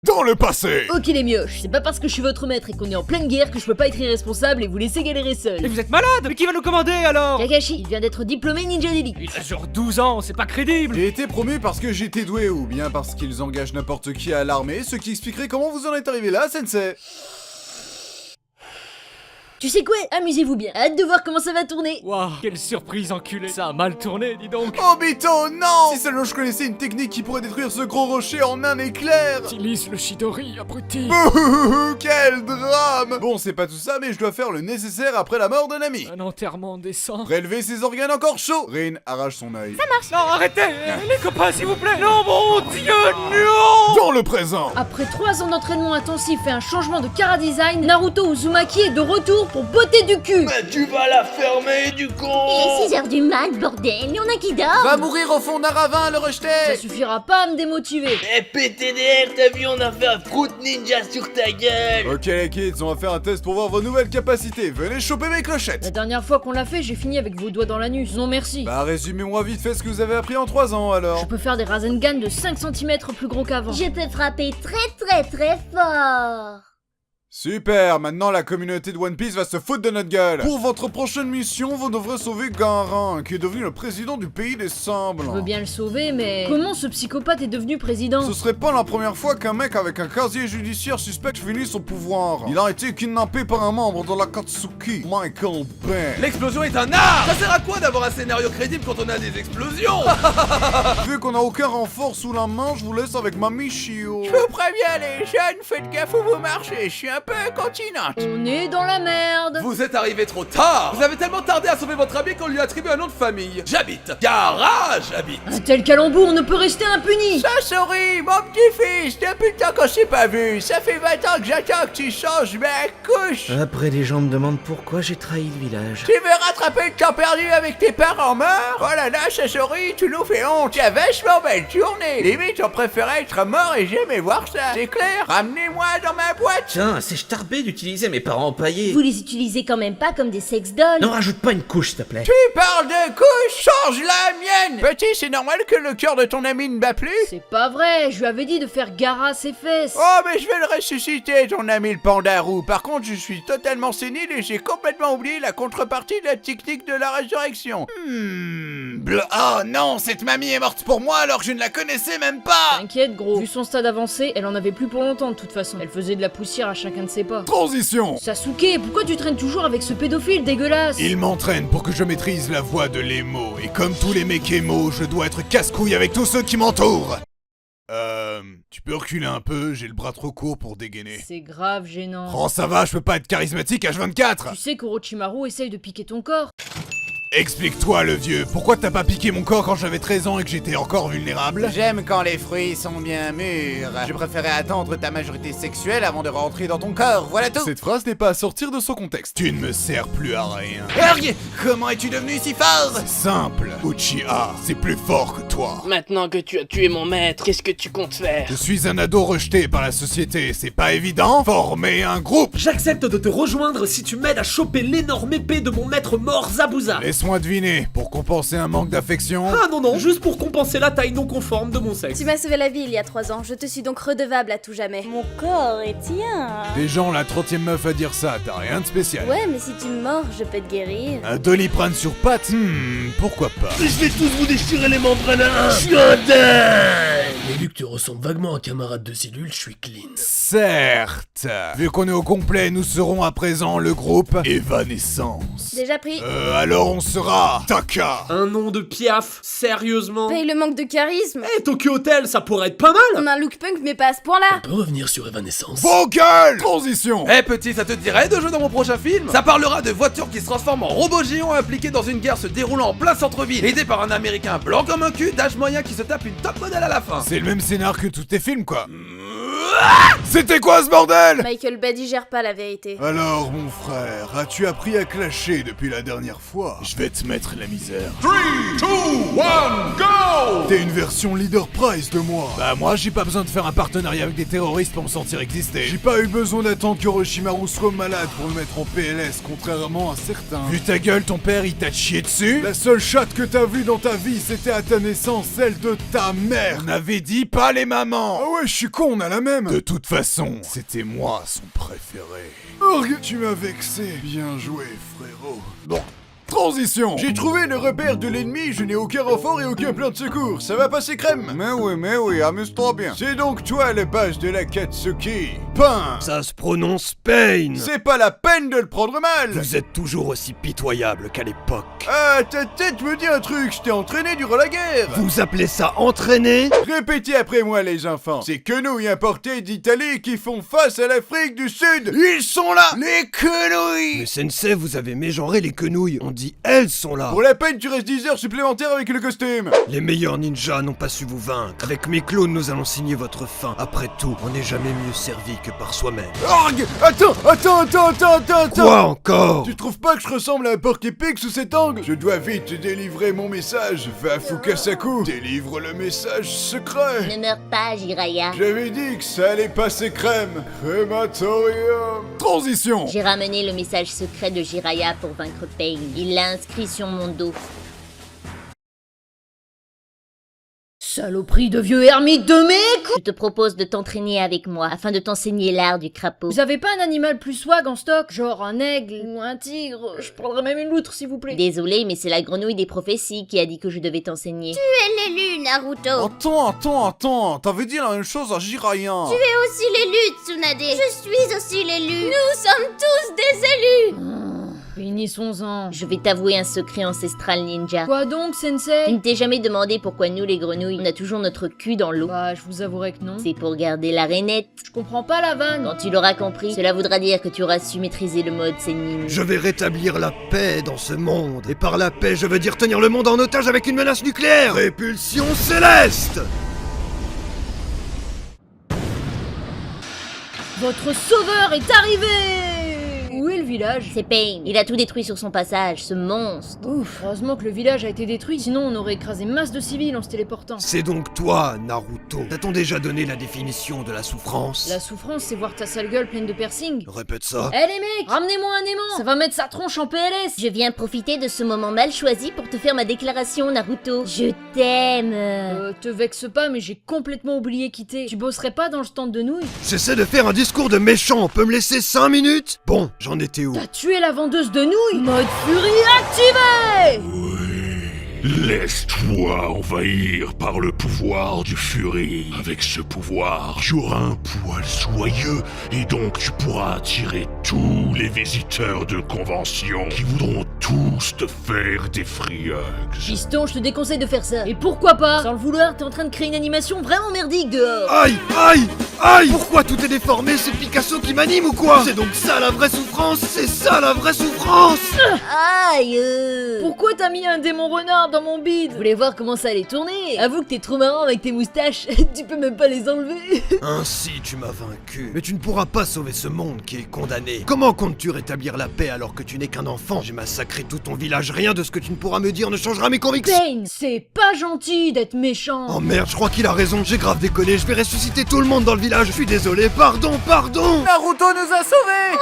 Dans le passé. Ok les mioches, c'est pas parce que je suis votre maître et qu'on est en pleine guerre que je peux pas être irresponsable et vous laisser galérer seul. Mais vous êtes malade. Mais qui va nous commander alors? Kakashi, il vient d'être diplômé ninja d'élite. Il a genre 12 ans, c'est pas crédible. J'ai été promu parce que j'étais doué ou bien parce qu'ils engagent n'importe qui à l'armée, ce qui expliquerait comment vous en êtes arrivé là, sensei. Tu sais quoi? Amusez-vous bien. Hâte de voir comment ça va tourner. Waouh, quelle surprise enculé. Ça a mal tourné, dis donc. Obito, non! Si seulement je connaissais une technique qui pourrait détruire ce gros rocher en un éclair! Utilise le Chidori, abruti. Quel drame! Bon, c'est pas tout ça, mais je dois faire le nécessaire après la mort d'un ami. Un enterrement décent. Prélever ses organes encore chauds! Rin arrache son œil. Non, arrêtez. Les copains, s'il vous plaît. Non, mon Dieu, non. Dans le présent! Après 3 ans d'entraînement intensif et un changement de chara design, Naruto Uzumaki est de retour pour botter du cul. Mais tu vas la fermer du con. Il est 6h du mat, bordel, y'en a qui dorment. Va mourir au fond d'un ravin, le Ça rejeter! suffira pas à me démotiver. Eh PTDR, t'as vu, on a fait un Fruit Ninja sur ta gueule. Ok les kids, on va faire un test pour voir vos nouvelles capacités. Venez choper mes clochettes! La dernière fois qu'on l'a fait, j'ai fini avec vos doigts dans l'anus. Non merci. Bah résumez-moi vite fait ce que vous avez appris en 3 ans alors. Je peux faire des Rasengan de 5 cm plus gros qu'avant. Je peux frapper très fort. Super, maintenant la communauté de One Piece va se foutre de notre gueule. Pour votre prochaine mission, vous devrez sauver Garin, qui est devenu le président du pays des Je veux Sembles. bien le sauver, mais comment ce psychopathe est devenu président? Ce serait pas la première fois qu'un mec avec un casier judiciaire suspect finit son pouvoir. Il a été kidnappé par un membre de l'Akatsuki, Michael Bay. L'explosion est un art. Ça sert à quoi d'avoir un scénario crédible quand on a des explosions? Vu qu'on a aucun renfort sous la main, je vous laisse avec Mamie Shio. Je vous préviens les jeunes, faites gaffe où vous marchez, je suis un peu continente. On est dans la merde. Vous êtes arrivé trop tard. Vous avez tellement tardé à sauver votre ami qu'on lui attribue un nom de famille. J'habite. Garage j'habite. Un tel calembour ne peut rester impuni. Sasori, mon petit-fils, depuis le temps qu'on s'est pas vu, ça fait 20 ans que j'attends que tu changes ma couche. Après, les gens me demandent pourquoi j'ai trahi le village. Tu veux rattraper le temps perdu avec tes parents morts? Oh là là, Sasori, tu nous fais honte. Tu as vachement belle journée. Limite, on préférait être mort et jamais voir ça. C'est clair? Ramenez-moi dans ma boîte. Tiens, c'est starbé d'utiliser mes parents empaillés. Vous les utilisez quand même pas comme des sex dolls. Ne rajoute pas une couche, s'il te plaît. Tu parles de couche, change la mienne. Petit, c'est normal que le cœur de ton ami ne bat plus? C'est pas vrai, je lui avais dit de faire Gara à ses fesses. Oh, mais je vais le ressusciter, ton ami le panda roux. Par contre, je suis totalement sénile et j'ai complètement oublié la contrepartie de la technique de la résurrection. Oh non, cette mamie est morte pour moi alors que je ne la connaissais même pas. T'inquiète gros, vu son stade avancé, elle en avait plus pour longtemps de toute façon. Elle faisait de la poussière à chacun de ses pas. Transition. Sasuke, pourquoi tu traînes toujours avec ce pédophile dégueulasse? Il m'entraîne pour que je maîtrise la voix de l'émo, et comme tous les mecs émo, je dois être casse-couille avec tous ceux qui m'entourent. Tu peux reculer un peu, j'ai le bras trop court pour dégainer. C'est grave gênant. Oh ça va, je peux pas être charismatique H24. Tu sais qu'Orochimaru essaye de piquer ton corps. Explique-toi le vieux, pourquoi t'as pas piqué mon corps quand j'avais 13 ans et que j'étais encore vulnérable? J'aime quand les fruits sont bien mûrs. Je préférais attendre ta majorité sexuelle avant de rentrer dans ton corps, voilà tout. Cette phrase n'est pas à sortir de son contexte. Tu ne me sers plus à rien. Erg, comment es-tu devenu si fort? Simple, Uchiha, c'est plus fort que toi. Maintenant que tu as tué mon maître, qu'est-ce que tu comptes faire? Je suis un ado rejeté par la société, c'est pas évident? Former un groupe. J'accepte de te rejoindre si tu m'aides à choper l'énorme épée de mon maître mort Zabuza. Laisse-moi deviner, pour compenser un manque d'affection. Ah non, juste pour compenser la taille non conforme de mon sexe. Tu m'as sauvé la vie il y a 3 ans, je te suis donc redevable à tout jamais. Mon corps est tien. Des gens, la 30e meuf à dire ça, t'as rien de spécial. Ouais, mais si tu me mords, je peux te guérir. Un Doliprane sur pattes? Pourquoi pas. Je vais tous vous déchirer les membranes à un. Je suis un dingue. Mais vu que tu ressembles vaguement à un camarade de cellule, je suis clean. Certes. Vu qu'on est au complet, nous serons à présent le groupe Evanescence. Déjà pris. Alors on sera Taka. Un nom de piaf, sérieusement. Paye le manque de charisme. Eh, Tokyo Hotel, ça pourrait être pas mal. On a un look punk, mais pas à ce point-là. On peut revenir sur Evanescence. Vos gueules. Transition. Eh petit, ça te dirait de jouer dans mon prochain film? Ça parlera de voitures qui se transforment en robots géants impliqués dans une guerre se déroulant en plein centre-ville, aidé par un américain blanc comme un cul d'âge moyen qui se tape une top modèle à la fin. C'est le même scénar que tous tes films quoi. C'était quoi ce bordel? Michael Bay digère pas la vérité. Alors mon frère, as-tu appris à clasher depuis la dernière fois? Je vais te mettre la misère. 3, 2, 1, go! T'es une version leader prize de moi. Bah moi j'ai pas besoin de faire un partenariat avec des terroristes pour me sentir exister. J'ai pas eu besoin d'attendre qu'Orochimaru soit malade pour me mettre en PLS, contrairement à certains. Vu ta gueule, ton père il t'a chié dessus? La seule chatte que t'as vue dans ta vie c'était à ta naissance, celle de ta mère. On avait dit pas les mamans. Ah ouais, je suis con, on a la même. même. De toute façon, c'était moi son préféré. Org, tu m'as vexé. Bien joué, frérot. Bon. Transition. J'ai trouvé le repère de l'ennemi, je n'ai aucun renfort et aucun plan de secours. Ça va passer crème? Mais oui, amuse-toi bien. C'est donc toi le boss de la Katsuki. Pain. Ça se prononce Pain. C'est pas la peine de le prendre mal. Vous êtes toujours aussi pitoyable qu'à l'époque. Ah, ta tête me dit un truc, je t'ai entraîné durant la guerre. Vous appelez ça entraîner? Répétez après moi les enfants. C'est quenouilles importées d'Italie qui font face à l'Afrique du Sud. Ils sont là, les quenouilles. Mais sensei, vous avez mégenré les quenouilles. On dit elles sont là. Pour la peine, tu restes 10 heures supplémentaires avec le costume. Les meilleurs ninjas n'ont pas su vous vaincre. Avec mes clones, nous allons signer votre fin. Après tout, on n'est jamais mieux servi que par soi-même. Org! Attends. Quoi encore? Tu trouves pas que je ressemble à un porc épic sous cet angle? Je dois vite délivrer mon message. Va Fukasaku, délivre le message secret. Ne meurs pas, Jiraiya. J'avais dit que ça allait passer crème. Crématorium. Transition. J'ai ramené le message secret de Jiraiya pour vaincre Pain. Il l'a inscrit sur mon dos. Saloperie de vieux ermite de mec! Je te propose de t'entraîner avec moi afin de t'enseigner l'art du crapaud. Vous avez pas un animal plus swag en stock? Genre un aigle ou un tigre? Je prendrais même une loutre s'il vous plaît. Désolé, mais c'est la grenouille des prophéties qui a dit que je devais t'enseigner. Tu es l'élu, Naruto. Attends. T'avais dit la même chose à Jiraiya. Tu es aussi l'élu, Tsunade. Je suis aussi l'élu. Nous sommes tous des élus. Finissons-en. Je vais t'avouer un secret ancestral ninja. Quoi donc, sensei? Tu ne t'es jamais demandé pourquoi nous, les grenouilles, on a toujours notre cul dans l'eau. Bah, je vous avouerai que non. C'est pour garder la rainette. Je comprends pas la vanne. Quand tu l'auras compris, cela voudra dire que tu auras su maîtriser le mode Sennin. Je vais rétablir la paix dans ce monde. Et par la paix, je veux dire tenir le monde en otage avec une menace nucléaire. Répulsion céleste. Votre sauveur est arrivé! Où est le village? C'est Pain. Il a tout détruit sur son passage, ce monstre. Ouf, heureusement que le village a été détruit, sinon on aurait écrasé masse de civils en se téléportant. C'est donc toi, Naruto. T'a-t-on déjà donné la définition de la souffrance? La souffrance, c'est voir ta sale gueule pleine de piercings. Répète ça. Eh les mecs, ramenez-moi un aimant. Ça va mettre sa tronche en PLS. Je viens profiter de ce moment mal choisi pour te faire ma déclaration, Naruto. Je t'aime. Te vexe pas, mais j'ai complètement oublié quitter. Tu bosserais pas dans le stand de nouilles? J'essaie de faire un discours de méchant. On peut me laisser 5 minutes? Bon, j'en étais où? T'as tué la vendeuse de nouilles? Mode furie activé! Laisse-toi envahir par le pouvoir du Fury. Avec ce pouvoir, tu auras un poil soyeux et donc tu pourras attirer tous les visiteurs de convention qui voudront tous te faire des free hugs. Piston, je te déconseille de faire ça. Et pourquoi pas? Sans le vouloir, t'es en train de créer une animation vraiment merdique dehors. Aïe! Pourquoi tout est déformé? C'est Picasso qui m'anime ou quoi? C'est donc ça la vraie souffrance? C'est ça la vraie souffrance? Aïe. Pourquoi t'as mis un démon renard dans mon bide? Je voulais voir comment ça allait tourner. Avoue que t'es trop marrant avec tes moustaches. Tu peux même pas les enlever. Ainsi tu m'as vaincu. Mais tu ne pourras pas sauver ce monde qui est condamné. Comment comptes-tu rétablir la paix alors que tu n'es qu'un enfant? J'ai massacré tout ton village. Rien de ce que tu ne pourras me dire ne changera mes convictions. Pain, c'est pas gentil d'être méchant. Oh merde, je crois qu'il a raison. J'ai grave déconné. Je vais ressusciter tout le monde dans le village. Je suis désolé. Pardon. Naruto nous a sauvés.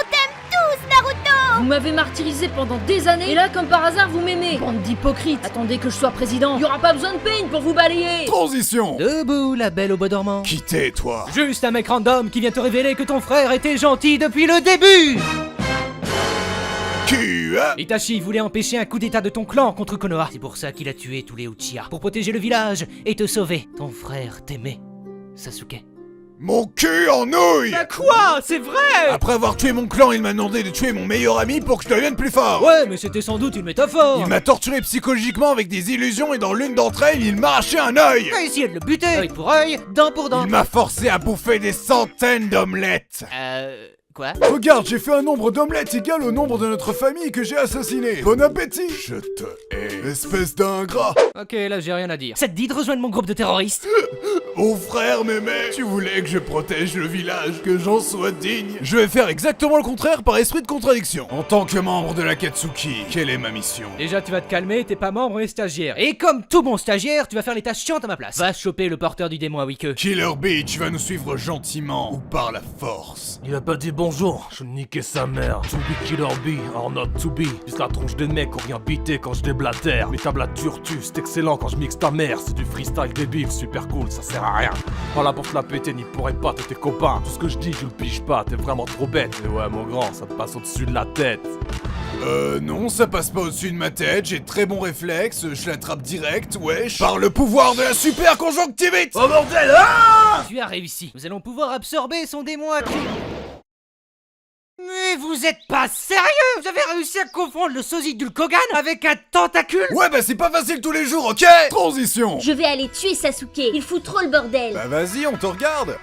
Vous m'avez martyrisé pendant des années, et là, comme par hasard, vous m'aimez. Bande d'hypocrites. Attendez que je sois président. Y aura pas besoin de Pain pour vous balayer. Transition. Debout, la belle au beau dormant. Qui t'es, toi? Juste un mec random qui vient te révéler que ton frère était gentil depuis le début. Qui, hein? Itachi voulait empêcher un coup d'état de ton clan contre Konoha. C'est pour ça qu'il a tué tous les Uchiha. Pour protéger le village et te sauver. Ton frère t'aimait, Sasuke. Mon cul en nouilles! Bah quoi? C'est vrai! Après avoir tué mon clan, il m'a demandé de tuer mon meilleur ami pour que je devienne plus fort! Ouais, mais c'était sans doute une métaphore! Il m'a torturé psychologiquement avec des illusions et dans l'une d'entre elles, il m'a arraché un œil! T'as essayé de le buter! Œil pour œil, dent pour dent! Il m'a forcé à bouffer des centaines d'omelettes! Quoi? Regarde, j'ai fait un nombre d'omelettes égal au nombre de notre famille que j'ai assassiné! Bon appétit! Je te hais, espèce d'ingrat! Ok, là j'ai rien à dire. Ça te dit de rejoindre mon groupe de terroristes? Mon frère m'aimait! Tu voulais que je protège le village, que j'en sois digne! Je vais faire exactement le contraire par esprit de contradiction! En tant que membre de la Katsuki, quelle est ma mission? Déjà tu vas te calmer, t'es pas membre et stagiaire. Et comme tout bon stagiaire, tu vas faire les tâches chiantes à ma place. Va choper le porteur du démon à Wike. Killer Bee, tu vas nous suivre gentiment ou par la force? Il a pas des bons bonjour, je niquais sa mère. To be killer be, or not to be. Juste la tronche des mecs, on vient biter quand je déblatère. Mes tables à turtu, c'est excellent quand je mixe ta mère. C'est du freestyle débile, super cool, ça sert à rien. Pas là pour te la péter, n'y pourrais pas, t'es tes copains. Tout ce que je dis, tu le piges pas, t'es vraiment trop bête. Mais ouais, mon grand, ça te passe au-dessus de la tête. Non, ça passe pas au-dessus de ma tête, j'ai très bon réflexe, je l'attrape direct, wesh. Par le pouvoir de la super conjonctivite. Oh bordel, ah! Tu as réussi. Nous allons pouvoir absorber son démon à cri. Mais vous êtes pas sérieux? Vous avez réussi à confondre le sosie d'Hulk avec un tentacule? Ouais, bah c'est pas facile tous les jours, ok? Transition. Je vais aller tuer Sasuke, il fout trop le bordel. Bah vas-y, on te regarde.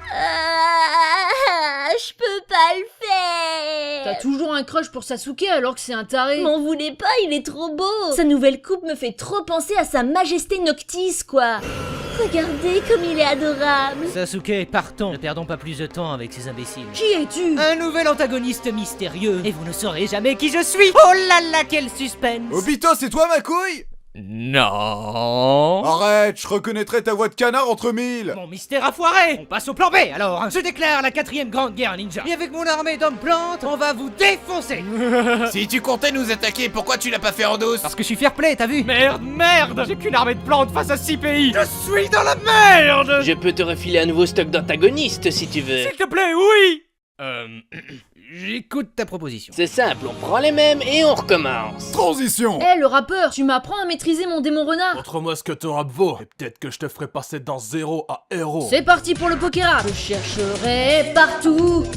Je peux pas le faire. T'as toujours un crush pour Sasuke alors que c'est un taré. M'en voulez pas, il est trop beau. Sa nouvelle coupe me fait trop penser à sa majesté Noctis, quoi. Regardez comme il est adorable. Sasuke, partons. Ne perdons pas plus de temps avec ces imbéciles. Qui es-tu? Un nouvel antagoniste mystérieux. Et vous ne saurez jamais qui je suis. Oh là là, quel suspense. Obito, c'est toi ma couille? Non. Arrête, je reconnaîtrais ta voix de canard entre mille. Mon mystère a foiré. On passe au plan B alors. Je déclare la 4ème grande guerre ninja. Et avec mon armée d'hommes plantes, on va vous défoncer. Si tu comptais nous attaquer, pourquoi tu l'as pas fait en douce? Parce que je suis fair play, t'as vu? Merde, j'ai qu'une armée de plantes face à 6 pays. Je suis dans la merde. Je peux te refiler un nouveau stock d'antagonistes si tu veux. S'il te plaît, oui. J'écoute ta proposition. C'est simple, on prend les mêmes et on recommence. Transition. Eh, le rappeur, tu m'apprends à maîtriser mon démon renard. Montre-moi ce que ton rap vaut, et peut-être que je te ferai passer dans 0 à héros. C'est parti pour le Pokérap. Je chercherai partout,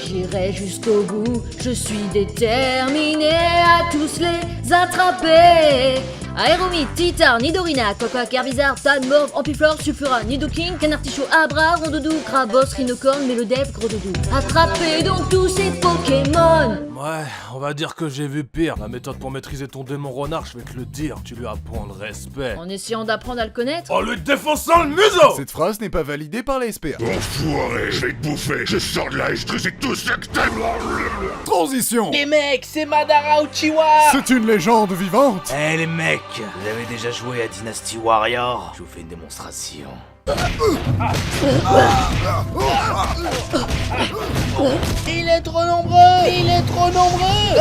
j'irai jusqu'au bout. Je suis déterminé à tous les attraper. Aéromite, Titar, Nidorina, Cocoa, Herbizarre, Tan, Morve, Ampiflore, Sulfura, Nidoking, Canartichaud, Abra, Rondoudou, Krabos, Rhinocorn, Mélodève, Gros Doudou. Attrapez donc tous ces Pokémon. Ouais, on va dire que j'ai vu pire. La méthode pour maîtriser ton démon renard, je vais te le dire, tu lui apprends le respect. En essayant d'apprendre à le connaître. En lui défonçant le museau. Cette phrase n'est pas validée par les SPA. Enfoiré, je vais te bouffer. Je sors de là et je trucie tout ce que t'aimes. Transition. Les mecs, c'est Madara Uchiwa. C'est une légende vivante. Eh les mecs, vous avez déjà joué à Dynasty Warrior? Je vous fais une démonstration. Il est trop nombreux. Il est trop nombreux.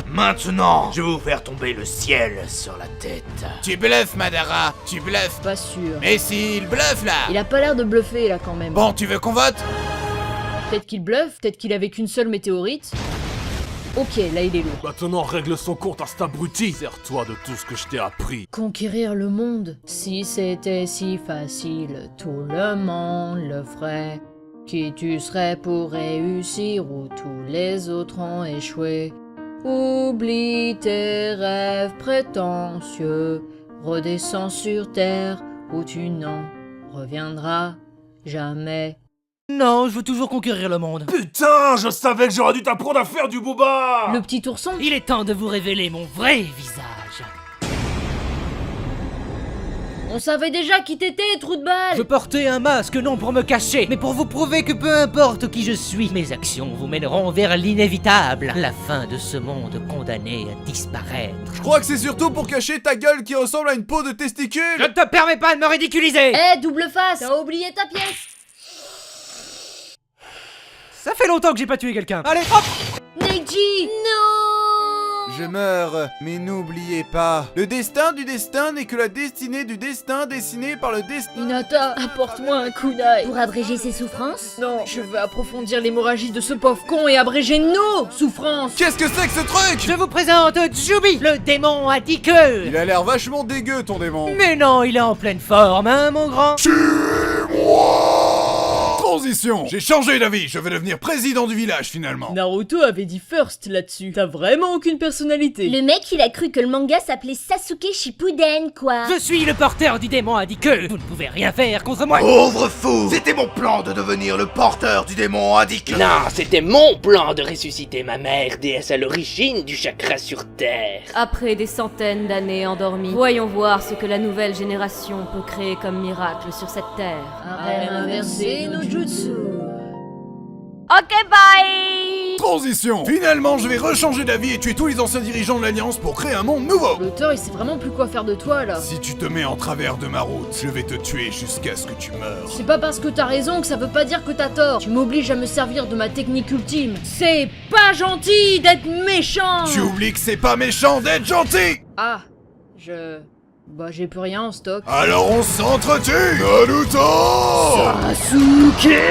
Maintenant, je vais vous faire tomber le ciel sur la tête. Tu bluffes, Madara, tu bluffes. Pas sûr. Mais s'il bluffe là. Il a pas l'air de bluffer là quand même. Bon, tu veux qu'on vote? Peut-être qu'il bluffe, peut-être qu'il avait qu'une seule météorite. Ok, là il est lourd. Maintenant règle son compte à cet abruti. Sers-toi de tout ce que je t'ai appris. Conquérir le monde. Si c'était si facile, tout le monde le ferait. Qui tu serais pour réussir où tous les autres ont échoué? Oublie tes rêves prétentieux. Redescends sur terre où tu n'en reviendras jamais. Non, je veux toujours conquérir le monde. Putain, je savais que j'aurais dû t'apprendre à faire du booba. Le petit ourson? Il est temps de vous révéler mon vrai visage. On savait déjà qui t'étais, trou de balle. Je portais un masque non pour me cacher, mais pour vous prouver que peu importe qui je suis, mes actions vous mèneront vers l'inévitable, la fin de ce monde condamné à disparaître. Je crois que c'est surtout pour cacher ta gueule qui ressemble à une peau de testicule. Je ne te permets pas de me ridiculiser. Eh, double face, t'as oublié ta pièce. Ça fait longtemps que j'ai pas tué quelqu'un. Allez, hop. Neji, non. Je meurs, mais n'oubliez pas, le destin du destin n'est que la destinée du destin dessinée par le destin. Hinata, apporte-moi un kunai. Pour abréger ses souffrances? Non, je veux approfondir l'hémorragie de ce pauvre con et abréger nos souffrances. Qu'est-ce que c'est que ce truc? Je vous présente Jubi, le démon à 10 queues. Il a l'air vachement dégueu ton démon. Mais non, il est en pleine forme, hein, mon grand. Transition. J'ai changé d'avis, je vais devenir président du village finalement. Naruto avait dit first là-dessus. T'as vraiment aucune personnalité. Le mec, il a cru que le manga s'appelait Sasuke Shippuden, quoi. Je suis le porteur du démon à 10 queues. Vous ne pouvez rien faire contre moi. Pauvre fou! C'était mon plan de devenir le porteur du démon indique. Non, c'était mon plan de ressusciter ma mère, déesse à l'origine du chakra sur Terre. Après des centaines d'années endormies, voyons voir ce que la nouvelle génération peut créer comme miracle sur cette terre. Arrête d'inverser nos jutsu. Ok, bye. Transition. Finalement, je vais rechanger d'avis et tuer tous les anciens dirigeants de l'Alliance pour créer un monde nouveau. L'auteur, il sait vraiment plus quoi faire de toi, là. Si tu te mets en travers de ma route, je vais te tuer jusqu'à ce que tu meurs. C'est pas parce que t'as raison que ça veut pas dire que t'as tort. Tu m'obliges à me servir de ma technique ultime. C'est pas gentil d'être méchant. Tu oublies que c'est pas méchant d'être gentil. Ah, Bah, j'ai plus rien en stock. Alors on s'entretue. Naruto Sasuke!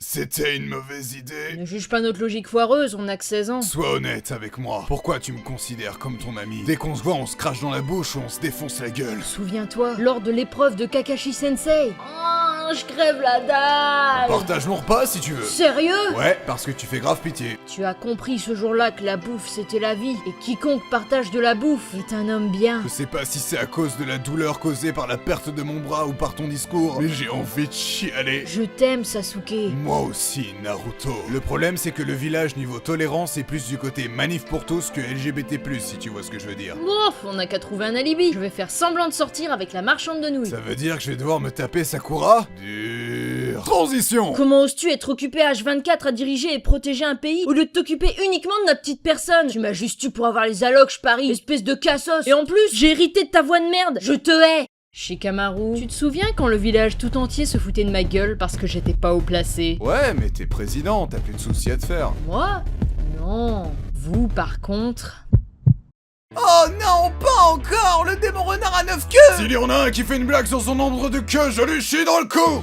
C'était une mauvaise idée. Ne juge pas notre logique foireuse, on n'a que 16 ans. Sois honnête avec moi. Pourquoi tu me considères comme ton ami? Dès qu'on se voit, on se crache dans la bouche ou on se défonce la gueule. Souviens-toi, lors de l'épreuve de Kakashi Sensei. Oh, je crève la dalle. Partage mon repas si tu veux. Sérieux? Ouais, parce que tu fais grave pitié. Tu as compris ce jour-là que la bouffe c'était la vie, et quiconque partage de la bouffe est un homme bien. Je sais pas si c'est à cause de la douleur causée par la perte de mon bras ou par ton discours, mais j'ai envie de chialer. Je t'aime, Sasuke. Moi aussi, Naruto. Le problème, c'est que le village niveau tolérance est plus du côté manif pour tous que LGBT+, si tu vois ce que je veux dire. Bof, on n'a qu'à trouver un alibi. Je vais faire semblant de sortir avec la marchande de nouilles. Ça veut dire que je vais devoir me taper Sakura? Dur. Transition. Comment oses-tu être occupé H24 à diriger et protéger un pays au lieu de t'occuper uniquement de notre petite personne? Tu m'as juste eu pour avoir les allocs, je parie, espèce de cassos. Et en plus, j'ai hérité de ta voix de merde. Je te hais. Shikamaru, tu te souviens quand le village tout entier se foutait de ma gueule parce que j'étais pas haut placé? Ouais, mais t'es président, t'as plus de soucis à te faire. Moi? Non. Vous, par contre... Oh non, pas encore! Le démon renard à 9 queues! S'il y en a un qui fait une blague sur son nombre de queues, je lui chie dans le cou!